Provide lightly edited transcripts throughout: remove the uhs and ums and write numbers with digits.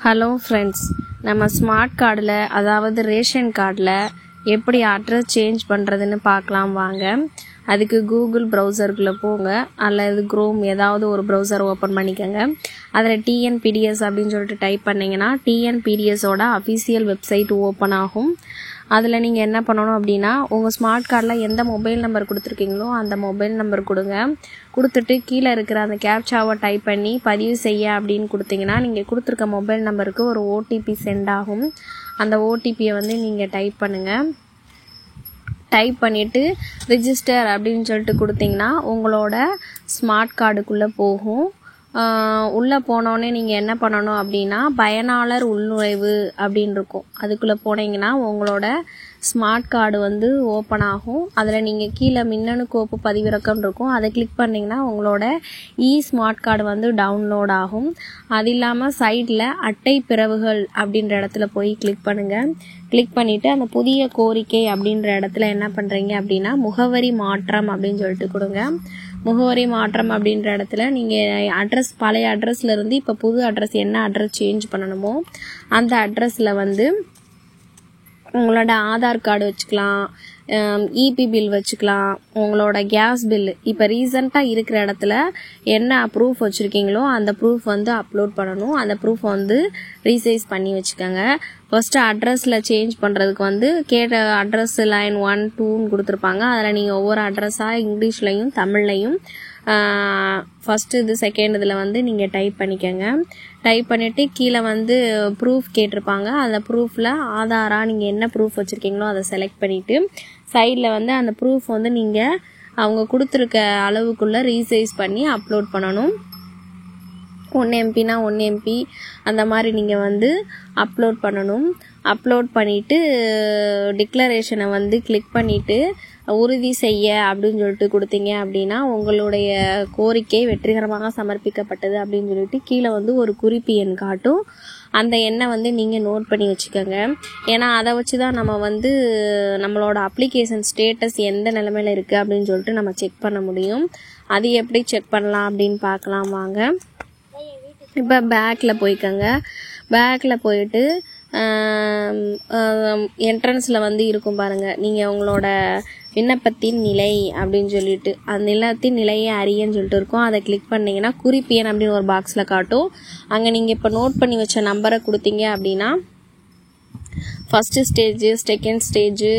Hello friends, நம்ம smart கார்டில் அதாவது ரேஷன் கார்டில் எப்படி அட்ரஸ் சேஞ்ச் பண்ணுறதுன்னு பார்க்கலாம் வாங்க. அதுக்கு கூகுள் ப்ரௌசருக்குள்ளே போங்க அல்லது குரோம் ஏதாவது ஒரு ப்ரௌசர் ஓப்பன் பண்ணிக்கோங்க. அதில் டிஎன்பிடிஎஸ் அப்படின்னு சொல்லிட்டு டைப் பண்ணிங்கன்னா டிஎன்பிடிஎஸோட அஃபிஷியல் வெப்சைட் ஓப்பன் ஆகும். அதில் நீங்கள் என்ன பண்ணணும் அப்படின்னா, உங்கள் ஸ்மார்ட் கார்டில் எந்த மொபைல் நம்பர் கொடுத்துருக்கீங்களோ அந்த மொபைல் நம்பர் கொடுங்க. கொடுத்துட்டு கீழே இருக்கிற அந்த கேப்சாவை டைப் பண்ணி பதிவு செய்ய அப்படின்னு கொடுத்தீங்கன்னா நீங்கள் கொடுத்துருக்க மொபைல் நம்பருக்கு ஒரு ஓடிபி சென்ட் ஆகும். அந்த ஓடிபியை நீங்கள் டைப் பண்ணுங்கள். டைப் பண்ணிவிட்டு ரிஜிஸ்டர் அப்படின்னு சொல்லிட்டு கொடுத்தீங்கன்னா உங்களோட ஸ்மார்ட் கார்டுக்குள்ளே போகும். உள்ளே போனோடனே நீங்கள் என்ன பண்ணணும் அப்படின்னா, பயனாளர் உள்நுழைவு அப்படின்னு இருக்கும். அதுக்குள்ளே போனீங்கன்னா உங்களோட ஸ்மார்ட் கார்டு ஓப்பன் ஆகும். அதில் நீங்கள் கீழே மின்னணு கோப்பு பதிவிறக்கம் இருக்கும். அதை கிளிக் பண்ணிங்கன்னா உங்களோட ஸ்மார்ட் கார்டு டவுன்லோட் ஆகும். அது இல்லாமல் சைடில் அட்டை பிறவுகள் அப்படின்ற இடத்துல போய் கிளிக் பண்ணுங்கள். கிளிக் பண்ணிவிட்டு அந்த புதிய கோரிக்கை அப்படின்ற இடத்துல என்ன பண்ணுறீங்க அப்படின்னா, முகவரி மாற்றம் அப்படின்னு சொல்லிட்டு கொடுங்க. முகவரி மாற்றம் அப்படின்ற இடத்துல நீங்கள் அட்ரஸ் பழைய அட்ரஸ்லேருந்து இப்போ புது அட்ரஸ் என்ன அட்ரஸ் சேஞ்ச் பண்ணணுமோ அந்த அட்ரஸில் உங்களோட ஆதார் கார்டு வச்சுக்கலாம், இபி பில் வச்சுக்கலாம், உங்களோட கேஸ் பில், இப்போ ரீசண்டாக இருக்கிற இடத்துல என்ன ப்ரூஃப் வச்சுருக்கீங்களோ அந்த ப்ரூஃப் அப்லோட் பண்ணணும். அந்த ப்ரூஃப் ரீசைஸ் பண்ணி வச்சுக்கோங்க. ஃபஸ்ட்டு அட்ரஸில் சேஞ்ச் பண்ணுறதுக்கு கேட்ட அட்ரஸ் லைன் 1, 2ன்னு கொடுத்துருப்பாங்க. அதில் நீங்கள் ஒவ்வொரு அட்ரஸாக இங்கிலீஷ்லையும் தமிழ்லையும் ஃபஸ்ட்டு இது செகண்ட் இதில் நீங்கள் டைப் பண்ணிக்கோங்க. டைப் பண்ணிவிட்டு கீழே ப்ரூஃப் கேட்டிருப்பாங்க. அந்த ப்ரூஃபில் ஆதாராக நீங்கள் என்ன ப்ரூஃப் வச்சுருக்கீங்களோ அதை செலக்ட் பண்ணிவிட்டு சைடில் அந்த ப்ரூஃப் நீங்கள் அவங்க கொடுத்துருக்க அளவுக்குள்ளே ரீசைஸ் பண்ணி அப்லோட் பண்ணணும். 1 MBனா 1 MB அந்த மாதிரி நீங்கள் அப்லோட் பண்ணணும். அப்லோட் பண்ணிவிட்டு டிக்ளரேஷனை கிளிக் பண்ணிவிட்டு உறுதி செய்ய அப்படின்னு சொல்லிட்டு கொடுத்தீங்க அப்படின்னா உங்களுடைய கோரிக்கை வெற்றிகரமாக சமர்ப்பிக்கப்பட்டது அப்படின்னு சொல்லிட்டு கீழே ஒரு குறிப்பு எண் காட்டும். அந்த எண்ணை நீங்கள் நோட் பண்ணி வச்சுக்கோங்க. ஏன்னா அதை வச்சு தான் நம்ம நம்மளோட அப்ளிகேஷன் ஸ்டேட்டஸ் எந்த நிலைமையில் இருக்குது அப்படின்னு சொல்லிட்டு நம்ம செக் பண்ண முடியும். அது எப்படி செக் பண்ணலாம் அப்படின்னு பார்க்கலாம் வாங்க. இப்போ பேக்கில் போய்க்கோங்க. பேக்கில் போயிட்டு என்ட்ரன்ஸில் இருக்கும் பாருங்கள், நீங்கள் உங்களோட விண்ணப்பத்தின் நிலை அப்படின்னு சொல்லிட்டு அந்த நிலத்தின் நிலையை அறியன்னு சொல்லிட்டு இருக்கும். அதை கிளிக் பண்ணிங்கன்னா குறிப்பு எண் அப்படின்னு ஒரு பாக்ஸில் காட்டும். அங்கே நீங்கள் இப்போ நோட் பண்ணி வச்ச நம்பரை கொடுத்தீங்க அப்படின்னா ஃபஸ்ட்டு ஸ்டேஜு, செகண்ட் ஸ்டேஜு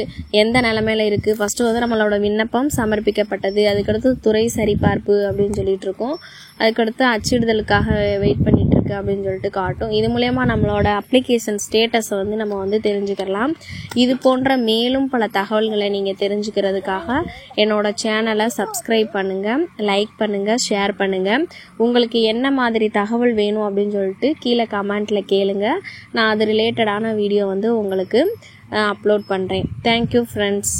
எந்த நிலமையில் இருக்குது, ஃபஸ்ட்டு நம்மளோட விண்ணப்பம் சமர்ப்பிக்கப்பட்டது, அதுக்கடுத்து துறை சரிபார்ப்பு அப்படின்னு சொல்லிட்டு இருக்கோம். அதுக்கடுத்து அச்சிடுதலுக்காக வெயிட் பண்ணிட்டு இருக்கு அப்படின்னு சொல்லிட்டு காட்டும். இது மூலயமா நம்மளோட அப்ளிகேஷன் ஸ்டேட்டஸை நம்ம தெரிஞ்சுக்கலாம். இது போன்ற மேலும் பல தகவல்களை நீங்கள் தெரிஞ்சுக்கிறதுக்காக என்னோட சேனலை சப்ஸ்கிரைப் பண்ணுங்கள், லைக் பண்ணுங்கள், ஷேர் பண்ணுங்கள். உங்களுக்கு என்ன மாதிரி தகவல் வேணும் அப்படின்னு சொல்லிட்டு கீழே கமெண்ட்டில் கேளுங்க. நான் அது ரிலேட்டடான வீடியோ உங்களுக்கு அப்லோட் பண்ணுறேன். Thank you friends.